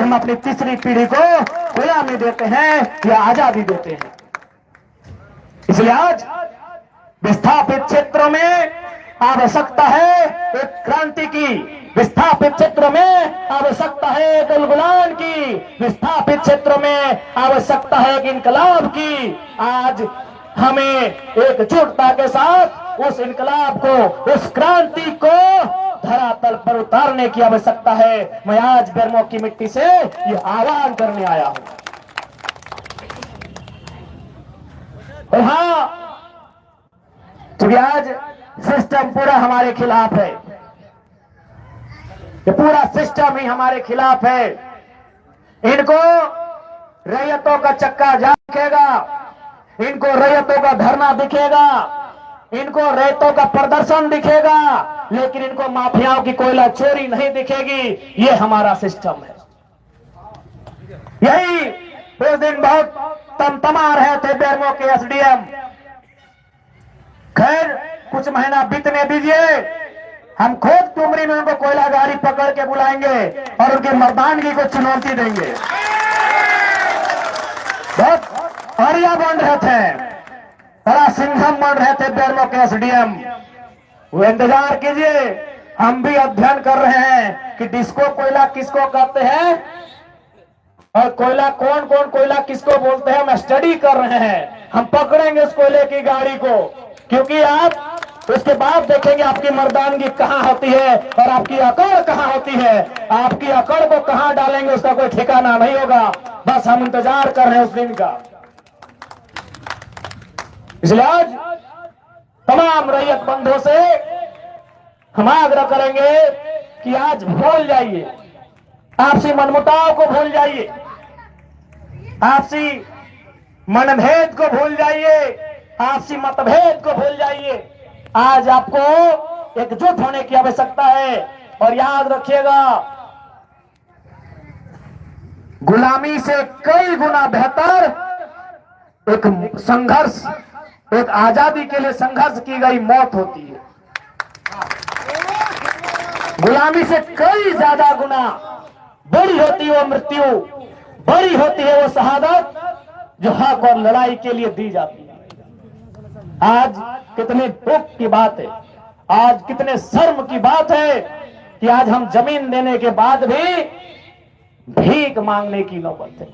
हम अपनी तीसरी पीढ़ी को गुलामी देते हैं या आजादी देते हैं। इसलिए आज विस्थापित क्षेत्रों में आवश्यकता है एक क्रांति की, विस्थापित क्षेत्र में आवश्यकता है एक उलगुलान की, विस्थापित क्षेत्र में आवश्यकता है एक इनकलाब की। आज हमें एकजुटता के साथ उस इनकलाब को, उस क्रांति को धरातल पर उतारने की आवश्यकता है। मैं आज बेरमो की मिट्टी से ये आह्वान करने आया हूं। और हाँ, क्योंकि आज सिस्टम पूरा हमारे खिलाफ है, ये पूरा सिस्टम ही हमारे खिलाफ है। इनको रैयतों का चक्का जाम दिखेगा, इनको रैयतों का धरना दिखेगा, इनको रैयतों का प्रदर्शन दिखेगा, लेकिन इनको माफियाओं की कोयला चोरी नहीं दिखेगी। ये हमारा सिस्टम है। यही उस दिन बहुत तमतमा रहे थे बेरमो के एसडीएम। खैर कुछ महीना बीतने दीजिए, हम खुद टुमरी में उनको कोयला गाड़ी पकड़ के बुलाएंगे और उनकी मर्दानगी को चुनौती देंगे। बहुत हरिया बन रहे थे, बड़ा सिंघम बन रहे थे बेरमो के एसडीएम। वो इंतजार कीजिए, हम भी अध्ययन कर रहे हैं कि डिस्को कोयला किसको कहते हैं और कोयला कौन कौन कोयला किसको बोलते हैं। हम स्टडी कर रहे हैं, हम पकड़ेंगे उस कोयले की गाड़ी को, क्योंकि आप उसके बाद देखेंगे आपकी मर्दानगी कहां होती है और आपकी अकड़ कहां होती है। आपकी अकड़ को कहां डालेंगे उसका कोई ठिकाना नहीं होगा। बस हम इंतजार कर रहे हैं उस दिन का। इसलिए आज तमाम रैयत बंधुओं से हम आग्रह करेंगे कि आज भूल जाइए, आपसी मनमुटाव को भूल जाइए, आपसी मनभेद को भूल जाइए, आपसी मतभेद को भूल जाइए। आज आपको एकजुट होने की आवश्यकता है। और याद रखिएगा, गुलामी से कई गुना बेहतर एक संघर्ष, एक आजादी के लिए संघर्ष की गई मौत होती है। गुलामी से कई ज्यादा गुना बड़ी होती है वो मृत्यु, बड़ी होती है वो शहादत जो हक और लड़ाई के लिए दी जाती है। आज कितने दुख की बात है, आज कितने शर्म की बात है कि आज हम जमीन देने के बाद भी भीख मांगने की नौबत है।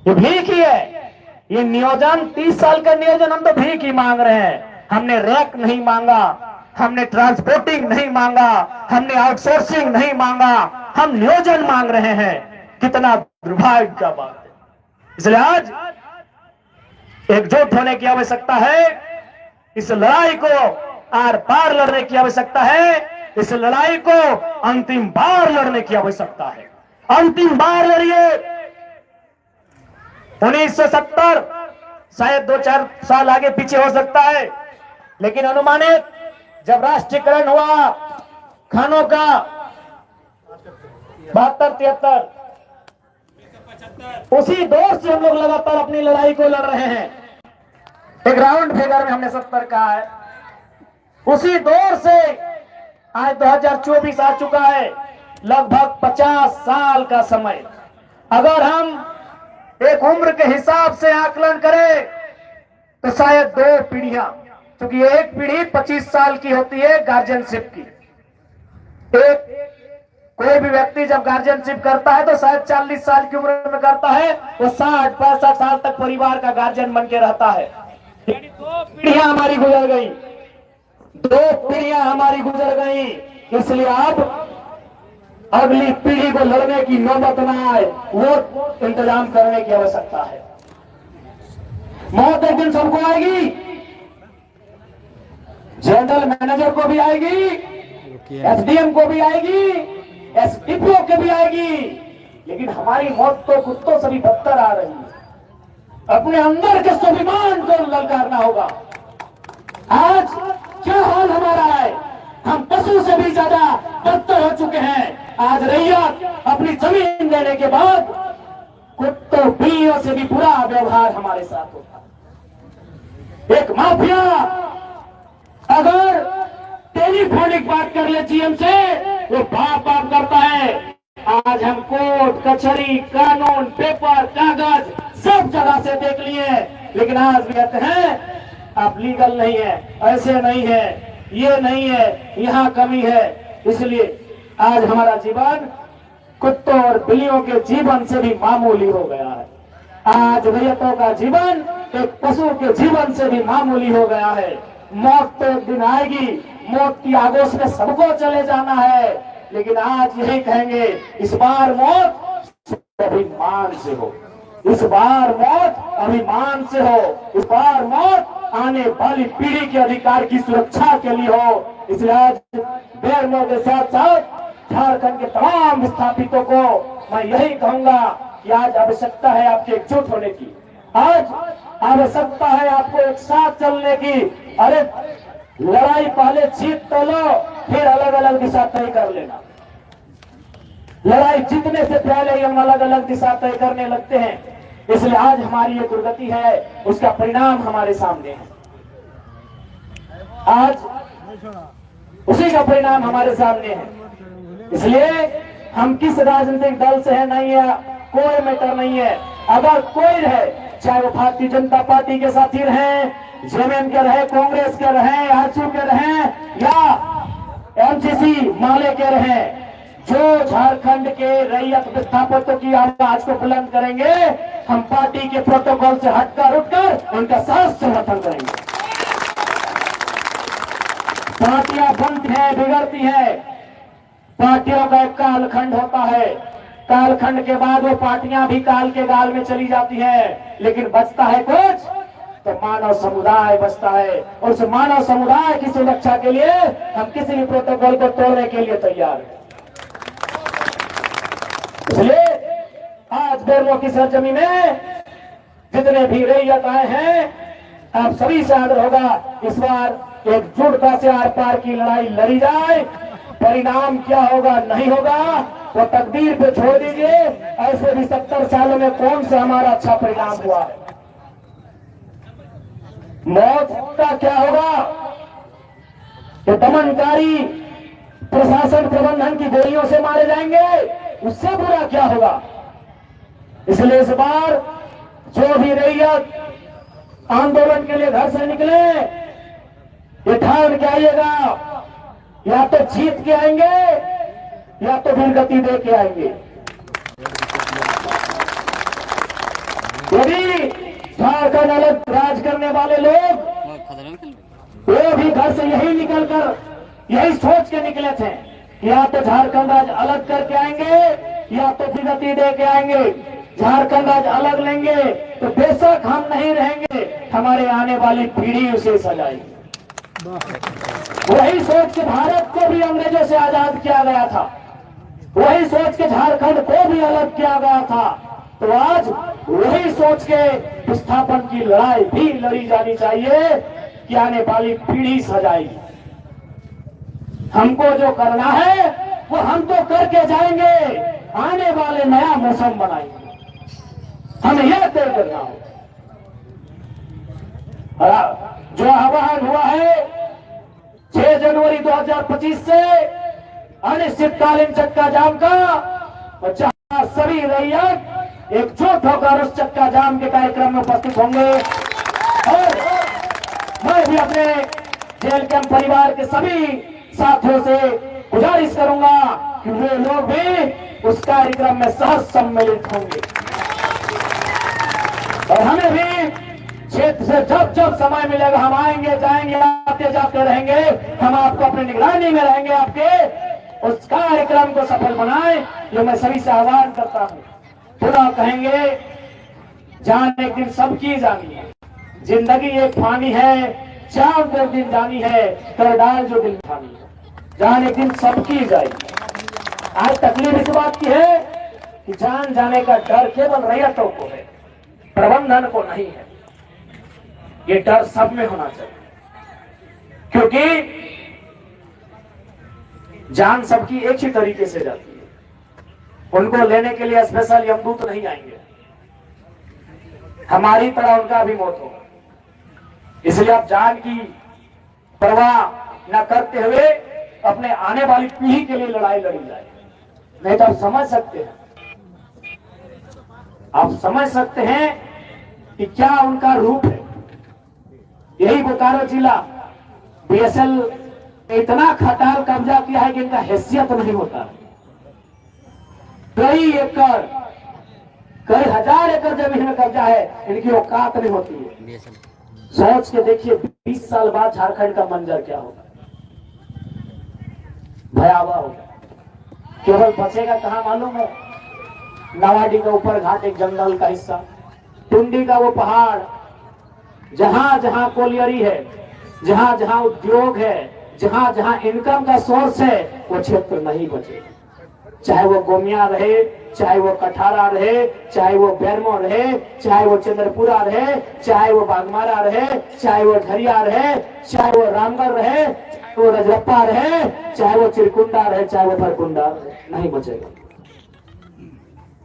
ये भीख ही है, ये नियोजन 30 साल का नियोजन हम तो भीख ही मांग रहे हैं। हमने रैक नहीं मांगा, हमने ट्रांसपोर्टिंग नहीं मांगा, हमने आउटसोर्सिंग नहीं मांगा, हम नियोजन मांग रहे हैं। कितना दुर्भाग्य का बात है। इसलिए आज एकजुट होने की आवश्यकता है, इस लड़ाई को आर पार लड़ने की आवश्यकता है, इस लड़ाई को अंतिम बार लड़ने की आवश्यकता है। अंतिम बार लड़िए। 1970 शायद 2-4 साल आगे पीछे हो सकता है, लेकिन अनुमानित जब राष्ट्रीयकरण हुआ खानों का 72-73, उसी दौर से हम लोग लगातार अपनी लड़ाई को लड़ रहे हैं। एक राउंड फिगर में हमने 70 कहा है। उसी दौर से आज 2024 आ चुका है, लगभग 50 साल का समय। अगर हम एक उम्र के हिसाब से आकलन करें तो शायद 2 पीढ़ियां, क्योंकि एक पीढ़ी 25 साल की होती है गार्जियनशिप की। एक कोई भी व्यक्ति जब गार्जियनशिप करता है तो शायद 40 साल की उम्र में करता है, वो 60-65 साल तक परिवार का गार्जियन बन के रहता है। 2 पीढ़ियां हमारी गुजर गई, 2 पीढ़ियां हमारी गुजर गई। इसलिए अब अगली पीढ़ी को लड़ने की नौबत न आए, वो इंतजाम करने की आवश्यकता है। मौत एक दिन सबको आएगी, जनरल मैनेजर को भी आएगी, एसडीएम को भी आएगी, एसडीपीओ के भी आएगी, लेकिन हमारी मौत तो कुत्तों से भी बदतर आ रही है। अपने अंदर के स्वाभिमान को ललकारना होगा। आज क्या हाल हमारा है, हम पशु से भी ज्यादा बदतर हो चुके हैं। आज रैयत अपनी जमीन देने के बाद कुत्तों बिल्लियों से भी बुरा व्यवहार हमारे साथ होता है। एक माफिया अगर टेलीफोनिक बात कर ले जीएम से, वो बाप बाप करता है, आज हम कोर्ट कचहरी कानून पेपर कागज सब जगह से देख लिए, लेकिन आज भी कहते हैं आप लीगल नहीं है, ऐसे नहीं है, ये नहीं है, यहाँ कमी है। इसलिए आज हमारा जीवन कुत्तों और बिल्लियों के जीवन से भी मामूली हो गया है। आज रैयतों का जीवन एक पशु के जीवन से भी मामूली हो गया है। मौत तो एक दिन आएगी, मौत की आगोश में सबको चले जाना है, लेकिन आज यही कहेंगे इस बार मौत अभिमान से हो, इस बार मौत अभिमान से हो, इस बार मौत आने वाली पीढ़ी के अधिकार की सुरक्षा के लिए हो। इसलिए आज बेरमो के साथ साथ झारखंड के तमाम विस्थापितों को मैं यही कहूंगा कि आज आवश्यकता है आपके एकजुट होने की, आज आवश्यकता है आपको एक साथ चलने की। अरे लड़ाई पहले जीत तो लो, फिर अलग अलग दिशा तय कर लेना। लड़ाई जीतने से पहले ही हम अलग अलग दिशा तय करने लगते हैं। इसलिए आज हमारी ये दुर्गति है, उसका परिणाम हमारे सामने है। आज उसी का परिणाम हमारे सामने है। इसलिए हम किस राजनीतिक दल से है नहीं है, कोई मैटर नहीं है। अगर कोई रहे, चाहे वो भारतीय जनता पार्टी के साथी रहे, जेएमएम के रहे, कांग्रेस के रहे, आजसू के रहे या एमसीसी माले के रहे, जो झारखंड के रैयत विस्थापितों की आवाज को बुलंद करेंगे, हम पार्टी के प्रोटोकॉल से हटकर उठकर उनका साथ समर्थन करेंगे। पार्टियां बनती हैं, बिगड़ती हैं, पार्टियों का एक कालखंड होता है, कालखंड के बाद वो पार्टियां भी काल के गाल में चली जाती हैं, लेकिन बचता है कुछ तो मानव समुदाय बचता है। और उस मानव समुदाय की सुरक्षा के लिए हम किसी भी प्रोटोकॉल को तोड़ने के लिए तैयार हैं। इसलिए आज बेरमो की सरजमी में जितने भी रैयत आए हैं, आप सभी से आग्रह होगा इस बार एकजुटता से आर पार की लड़ाई लड़ी जाए। परिणाम क्या होगा नहीं होगा वो तकदीर पे छोड़ दीजिए। ऐसे भी 70 सालों में कौन सा हमारा अच्छा परिणाम हुआ है। मौत का क्या होगा, तो दमनकारी प्रशासन प्रबंधन की गोलियों से मारे जाएंगे, उससे बुरा क्या होगा। इसलिए इस बार जो भी रैयत आंदोलन के लिए घर से निकले, ये ठान के आइएगा, या तो जीत के आएंगे या तो वीरगति दे के आएंगे। यदि झारखंड अलग राज करने वाले लोग वो भी घर से यही निकलकर यही सोच के निकले थे, या तो झारखंड आज अलग करके आएंगे या तो वीरगति दे के आएंगे। झारखंड आज अलग लेंगे तो बेशक हम नहीं रहेंगे, हमारे आने वाली पीढ़ी उसे सजाएगी। वही सोच के भारत को भी अंग्रेजों से आजाद किया गया था, वही सोच के झारखंड को भी अलग किया गया था। तो आज वही सोच के विस्थापन की लड़ाई भी लड़ी जानी चाहिए कि आने वाली पीढ़ी सजाएगी। हमको जो करना है वो हम तो करके जाएंगे, आने वाले नया मौसम बनाएंगे, हमें यह तय करना हो। जो आह्वान हुआ है 6 जनवरी 2025 से अनिश्चितकालीन चक्का जाम का, जहां सभी रैयत एकजुट होकर उस चक्का जाम के कार्यक्रम में उपस्थित होंगे। और मैं भी अपने जेल कैंप परिवार के सभी साथियों से गुजारिश करूंगा कि वे लोग भी उस कार्यक्रम में सहज सम्मिलित होंगे। और हमें भी क्षेत्र से जब जब समय मिलेगा हम आएंगे, जाएंगे, आते जाते रहेंगे, हम आपको अपनी निगरानी में रहेंगे, आपके उस कार्यक्रम को सफल बनाएं, जो मैं सभी से आह्वान करता हूं। पुनः कहेंगे, जान एक दिन सबकी जानी है, जिंदगी एक फानी है, जान तो एक दिन जानी है, कर डाल जो दिल फानी है, जान एक दिन सबकी जाएगी। आज तकलीफ इस बात की है कि जान जाने का डर केवल रैयतों को है, प्रबंधन को नहीं है। ये डर सब में होना चाहिए, क्योंकि जान सबकी एक ही तरीके से जाती है। उनको लेने के लिए स्पेशल यमदूत नहीं आएंगे, हमारी तरह उनका भी मौत होगा। इसलिए आप जान की परवाह न करते हुए अपने आने वाली पीढ़ी के लिए लड़ाई लड़ी जाए। नहीं तो आप समझ सकते हैं, आप समझ सकते हैं कि क्या उनका रूप है। यही बोकारो जिला बीएसएल इतना खटाल कब्जा किया है कि इनका हैसियत नहीं होता। कई एकड़, कई हजार एकड़ जमीन में कब्जा है, इनकी औकात नहीं होती है। सोच के देखिए 20 साल बाद झारखंड का मंजर क्या होगा, भयावह होगा। केवल बचेगा कहां मालूम है? नावाडी का ऊपर घाट एक जंगल का हिस्सा, टुंडी का वो पहाड़, जहां जहां कोलियरी है, जहां जहां उद्योग है, जहां जहां इनकम का सोर्स है, वो क्षेत्र नहीं बचेगा। चाहे वो गोमिया रहे, चाहे वो कठारा रहे, चाहे वो बेरमो रहे, चाहे वो चंद्रपुरा रहे, चाहे वो बागमारा रहे, चाहे वो झरिया रहे, चाहे वो रामगढ़ रहे, चाहे वो रजरप्पा रहे, चाहे वो चिरकुंडा रहे, चाहे वो फरकुंडा रहे, नहीं बचेगा।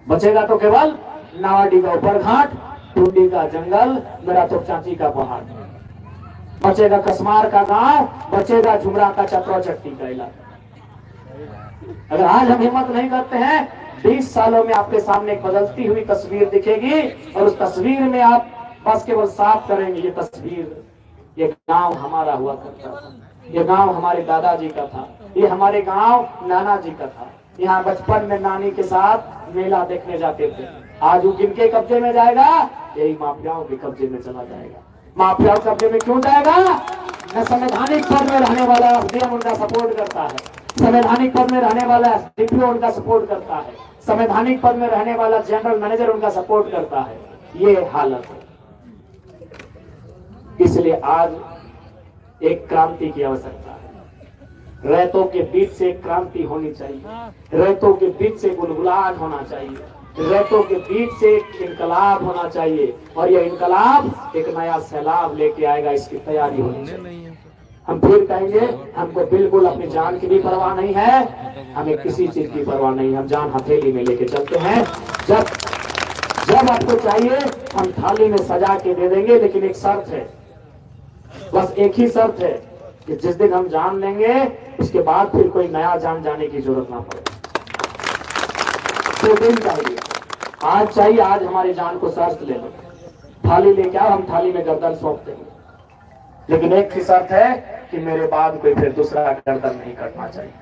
बचेगा तो केवल नावाडी का ऊपर घाट, टूंडी का जंगल, मेरा तो चाची का पहाड़, बचेगा कसमार का गांव, बचेगा झुमरा का चक्रो चट्टी का इलाका। अगर आज हम हिम्मत नहीं करते हैं, 20 सालों में आपके सामने एक बदलती हुई तस्वीर दिखेगी और उस तस्वीर में आप बस केवल साफ करेंगे ये तस्वीर, ये गांव हमारा हुआ करता था, ये गांव हमारे दादाजी का था, ये हमारे गांव नाना जी का था, यहाँ बचपन में नानी के साथ मेला देखने जाते थे। आज वो किनके कब्जे में जाएगा? यही माफियाओं के कब्जे में चला जाएगा। माफियाओं के कब्जे में क्यों जाएगा? न संवैधानिक पद में रहने वाला डीएम उनका सपोर्ट करता है, संवैधानिक पद में रहने वाला डीपीओ उनका सपोर्ट करता है, संवैधानिक पद में रहने वाला जनरल मैनेजर उनका सपोर्ट करता है। ये हालत है। इसलिए आज एक क्रांति की आवश्यकता है। रैतों के बीच से एक क्रांति होनी चाहिए, रैतों के बीच से गुलगुलाहट होना चाहिए, रैतों के बीच से एक इनकलाब होना चाहिए, और यह इनकलाब एक नया सैलाब लेके आएगा, इसकी तैयारी होनी चाहिए। हम फिर कहेंगे हमको बिल्कुल अपनी जान की भी परवाह नहीं है, हमें किसी चीज की परवाह नहीं, हम जान हथेली में लेके चलते हैं। जब जब आपको चाहिए हम थाली में सजा के दे देंगे, लेकिन एक शर्त है, बस एक ही शर्त है कि जिस दिन हम जान लेंगे उसके बाद फिर कोई नया जान जाने की जरूरत ना पड़े। तो दिन चाहिए, आज चाहिए, आज हमारी जान को शर्त ले लो, थाली लेके आओ, हम थाली में गर्दन सौंप देंगे, लेकिन एक ही शर्त है कि मेरे बाद कोई फिर दूसरा गर्दन नहीं कटना चाहिए।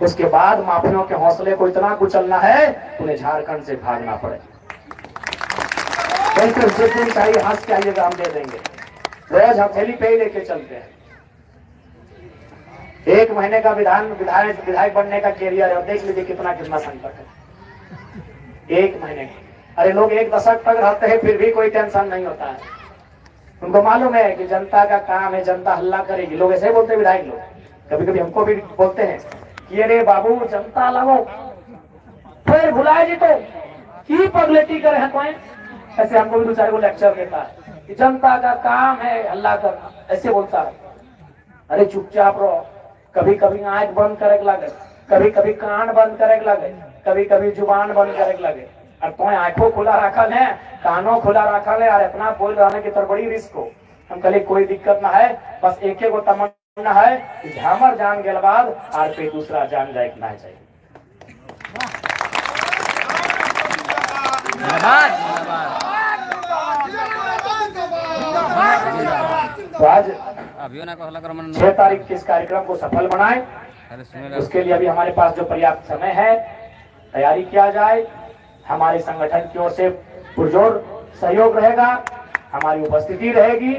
उसके बाद माफियों के हौसले को इतना कुचलना है उन्हें झारखंड से भागना पड़े। जिस दिन चाहिए हंस के आइएगा, हम दे देंगे, रोज हथेली पे ही लेके चलते हैं। 1 महीने का विधायक बनने का कैरियर है, और देख लीजिए कितना संकट है। 1 महीने, अरे लोग 1 दशक तक रहते हैं फिर भी कोई टेंशन नहीं होता है। उनको मालूम है कि जनता का काम है, जनता हल्ला करेगी। लोग ऐसे बोलते हैं, विधायक लोग कभी कभी हमको भी बोलते हैं कि अरे बाबू जनता लगो फिर भुलाए जी तो की पगलेटी करे हैं। तो ऐसे हमको भी 2-4 को लेक्चर देता है कि जनता का काम है हल्ला करना, ऐसे बोलता है। अरे चुपचाप रहो, कभी कभी आंख बंद करे लगे, कभी कभी कान बंद करे लगे, कभी कभी जुबान बंद करे लगे, और तो आंखों खुला रखल है, कानों खुला रखल है, और इतना बोल रहने की तो बड़ी रिस्क हो। हम कहे कोई दिक्कत ना है, बस एक गो तमन्ना है कि हमर जान के बाद आर पे दूसरा जान जाए ना चाहिए। तो आज 6 तारीख के इस कार्यक्रम को सफल बनाए, उसके लिए अभी हमारे पास जो पर्याप्त समय है तैयारी किया जाए। हमारे संगठन की ओर से पुरजोर सहयोग रहेगा, हमारी उपस्थिति रहेगी।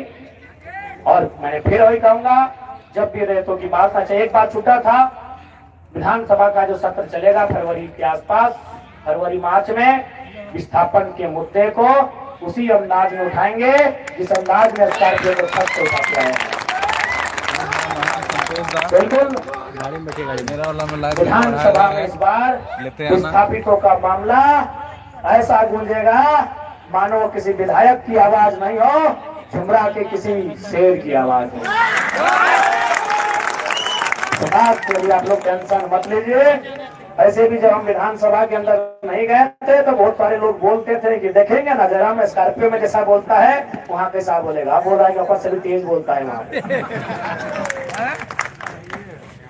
और मैंने फिर वही कहूंगा, जब भी रैतों की बात, अच्छा एक बात छूटा था, विधानसभा का जो सत्र चलेगा फरवरी के आसपास, फरवरी मार्च में, विस्थापन के मुद्दे को उसी अंदाज में उठाएंगे जिस अंदाज में स्कॉर्पियो को छत से उठाया है। बिल्कुल विधानसभा में इस बार विस्थापितों का मामला ऐसा गूंजेगा मानो किसी विधायक की आवाज नहीं हो, झुमरा के किसी शेर की आवाज हो। तो बात के लिए आप लोग टेंशन मत लीजिए। ऐसे भी जब हम विधानसभा के अंदर नहीं गए थे तो बहुत सारे लोग बोलते थे कि देखेंगे ना जरा में स्कॉर्पियो में जैसा बोलता है वहां कैसा बोलेगा। आप बोल रहा है कि ऊपर से भी तेज बोलता है वहां पे।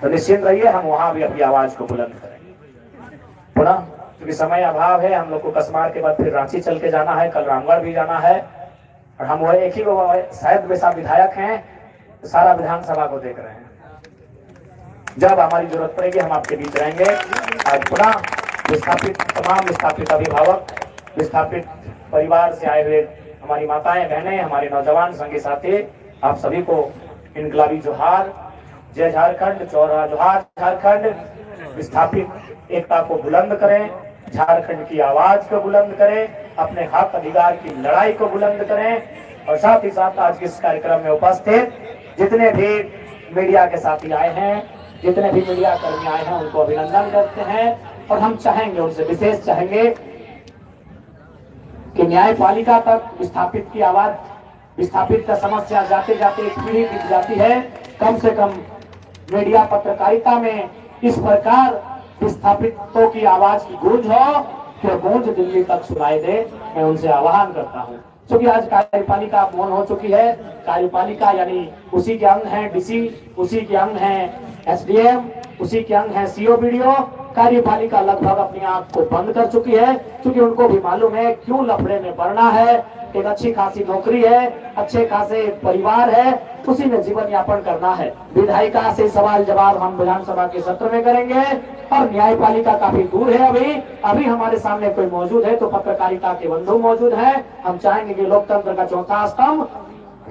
तो निश्चिंत रहिए, हम वहां भी अपनी आवाज को बुलंद करेंगे। पुनः क्योंकि समय अभाव है, हम लोग को कसमार के बाद फिर रांची चल के जाना है, कल रामगढ़ भी जाना है, और हम वो एक ही वो शायद वैसा विधायक हैं, सारा विधानसभा को देख रहे हैं। जब हमारी जरूरत पड़ेगी हम आपके बीच रहेंगे। आज पुनः विस्थापित तमाम विस्थापित अभिभावक, विस्थापित परिवार से आए हुए हमारी माताएं बहनें, हमारे नौजवान संगी साथी, आप सभी को इनकलाबी जोहार, जय झारखंड, चौरा जोहार झारखंड। विस्थापित एकता को बुलंद करें, झारखंड की आवाज को बुलंद करें, अपने हक अधिकार की लड़ाई को बुलंद करें। और साथ ही साथ आज के इस कार्यक्रम में उपस्थित जितने भी मीडिया के साथी आए हैं, जितने भी मीडिया कर्मी आए हैं, उनको अभिनंदन करते हैं। और हम चाहेंगे, उनसे विशेष चाहेंगे कि न्यायपालिका तक विस्थापित की आवाज, विस्थापित का समस्या जाते जाते एक पीढ़ी बीत जाती है, कम से कम मीडिया पत्रकारिता में इस प्रकार विस्थापितों की आवाज की गूंज हो कि गूंज दिल्ली तक सुनाई दे। मैं उनसे आह्वान करता हूँ, क्योंकि आज कार्यपालिका मौन हो चुकी है। कार्यपालिका यानी उसी के अंग है डीसी, उसी के अंग है एसडीएम, उसी के अंग है सीओ बीडीओ। कार्यपालिका लगभग अपनी आंख को बंद कर चुकी है, क्योंकि उनको भी मालूम है क्यों लफड़े में पड़ना है। एक अच्छी खासी नौकरी है, अच्छे खासे परिवार है, उसी में जीवन यापन करना है। विधायिका से सवाल जवाब हम विधानसभा के सत्र में करेंगे, और न्यायपालिका काफी दूर है। अभी हमारे सामने कोई मौजूद है तो पत्रकारिता के बंधु मौजूद है। हम चाहेंगे कि लोकतंत्र का चौथा स्तंभ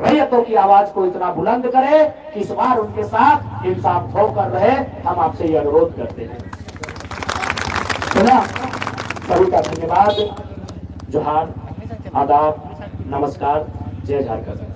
रैयतों की आवाज को इतना बुलंद करे कि इस बार उनके साथ इंसाफ होकर रहे। हम आपसे ये अनुरोध करते हैं। सभी का धन्यवाद, जोहार, आदाब, नमस्कार, जय झारखंड।